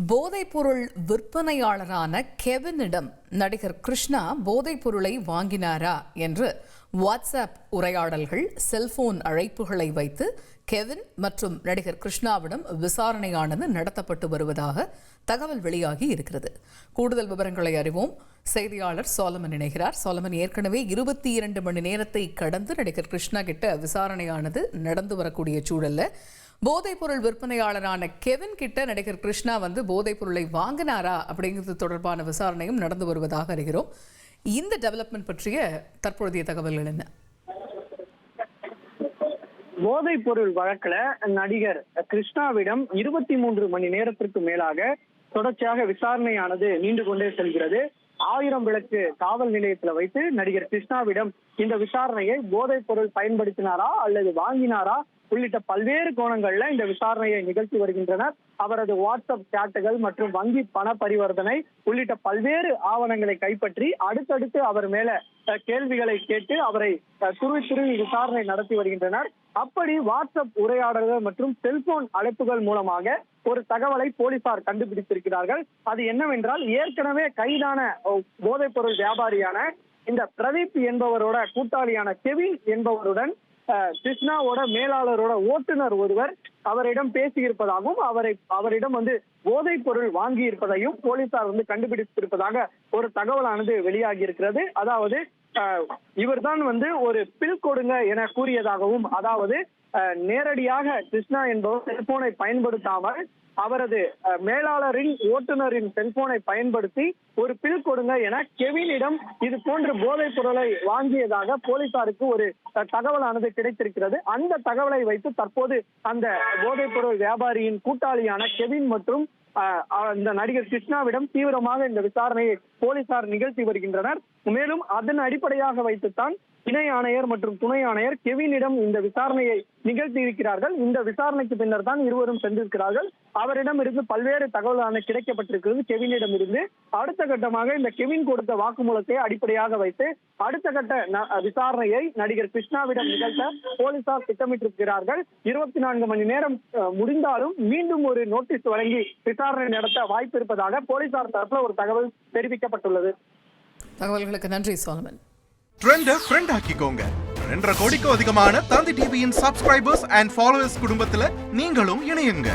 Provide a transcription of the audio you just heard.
போதைப்பொருள் விற்பனையாளரான கெவினிடம் நடிகர் கிருஷ்ணா போதைப்பொருளை வாங்கினாரா என்று வாட்ஸ்அப் உரையாடல்கள், செல்போன் அழைப்புகளை வைத்து கெவின் மற்றும் நடிகர் கிருஷ்ணாவிடம் விசாரணையானது நடத்தப்பட்டு வருவதாக தகவல் வெளியாகி இருக்கிறது. கூடுதல் விவரங்களை அறிவோம். செய்தியாளர் சோலமன் இணைகிறார். சோலமன், ஏற்கனவே 22 மணி நேரத்தை கடந்து நடிகர் கிருஷ்ணா கிட்ட விசாரணையானது நடந்து வரக்கூடிய சூழல்ல போதைப்பொருள் விற்பனையாளரான கெவின் கிட்ட நடிகர் கிருஷ்ணா போதைப் பொருளை வாங்கினாரா அப்படிங்கிறது தொடர்பான விசாரணையும் நடந்து வருவதாக அறிகிறோம். இந்த டெவலப்மெண்ட் பற்றிய தற்போதைய தகவல்கள் என்ன? போதைப் பொருள் வழக்குல நடிகர் கிருஷ்ணாவிடம் 23 மணி நேரத்திற்கு மேலாக தொடர்ச்சியாக விசாரணையானது நீண்டு கொண்டே செல்கிறது. 1000 விளக்கு காவல் நிலையத்தில் வைத்து நடிகர் கிருஷ்ணாவிடம் இந்த விசாரணையை போதைப் பொருள் பயன்படுத்தினாரா அல்லது வாங்கினாரா உள்ளிட்ட பல்வேறு கோணங்கள்ல இந்த விசாரணையை நிகழ்த்தி வருகின்றனர். அவரது வாட்ஸ்அப் சாட்டுகள் மற்றும் வங்கி பண பரிவர்த்தனை உள்ளிட்ட பல்வேறு ஆவணங்களை கைப்பற்றி அடுத்தடுத்து அவர் மேல கேள்விகளை கேட்டு அவரை துருவி விசாரணை நடத்தி வருகின்றனர். அப்படி வாட்ஸ்அப் உரையாடல்கள் மற்றும் செல்போன் அழைப்புகள் மூலமாக ஒரு தகவலை போலீசார் கண்டுபிடித்திருக்கிறார்கள். அது என்னவென்றால், ஏற்கனவே கைதான போதைப் பொருள் வியாபாரியான இந்த பிரதீப் என்பவரோட கூட்டாளியான கெவின் என்பவருடன் கிருஷ்ணாவோட மேலாளரோட ஓட்டுநர் ஒருவர் அவரிடம் பேசியிருப்பதாகவும் அவரிடம் போதைப் பொருள் வாங்கி இருப்பதையும் போலீசார் கண்டுபிடித்திருப்பதாக ஒரு தகவலானது வெளியாகி இருக்கிறது. அதாவது இவர்தான் ஒரு பில் கொடுங்க என கூறியதாகவும், அதாவது நேரடியாக கிருஷ்ணா என்பவர் செல்போனை பயன்படுத்தாமல் அவரது மேலாளரின் ஓட்டுநரின் செல்போனை பயன்படுத்தி ஒரு பில் கொடுங்க என கெவினிடம் இது போன்ற போதைப் பொருளை வாங்கியதாக போலீசாருக்கு ஒரு தகவலானது கிடைத்திருக்கிறது. அந்த தகவலை வைத்து தற்போது அந்த போதைப் பொருள் வியாபாரியின் கூட்டாளியான கெவின் மற்றும் இந்த நடிகர் கிருஷ்ணாவிடம் தீவிரமாக இந்த விசாரணையை போலீசார் நிகழ்த்தி வருகின்றனர். மேலும் அதன் அடிப்படையாக வைத்துத்தான் இணை ஆணையர் மற்றும் துணை ஆணையர் கெவினிடம் இந்த விசாரணையை நிகழ்த்தி இருக்கிறார்கள். இந்த விசாரணைக்கு பின்னர் தான் இருவரும் சென்றிருக்கிறார்கள். அவரிடம் இருந்து பல்வேறு தகவலான கிடைக்கப்பட்டிருக்கிறது. கெவினிடம் இருந்து அடுத்த கட்டமாக இந்த கெவின் கொடுத்த வாக்குமூலத்தை அடிப்படையாக வைத்து அடுத்த கட்ட விசாரணையை நடிகர் கிருஷ்ணாவிடம் நிகழ்த்த போலீசார் திட்டமிட்டிருக்கிறார்கள். 24 மணி நேரம் முடிந்தாலும் மீண்டும் ஒரு நோட்டீஸ் வழங்கி விசாரணை நடத்த வாய்ப்பு இருப்பதாக போலீசார் தரப்புல ஒரு தகவல் தெரிவிக்கப்பட்டுள்ளது. தகவல்களுக்கு நன்றி சோலமன். ட்ரெண்ட ஃப்ரெண்ட் ஆக்கிக்கோங்க. 2.5 கோடிக்கும் அதிகமான தந்தி டிவியின் சப்ஸ்கிரைபர்ஸ் அண்ட் ஃபாலோவர்ஸ் குடும்பத்துல நீங்களும் இணையுங்க.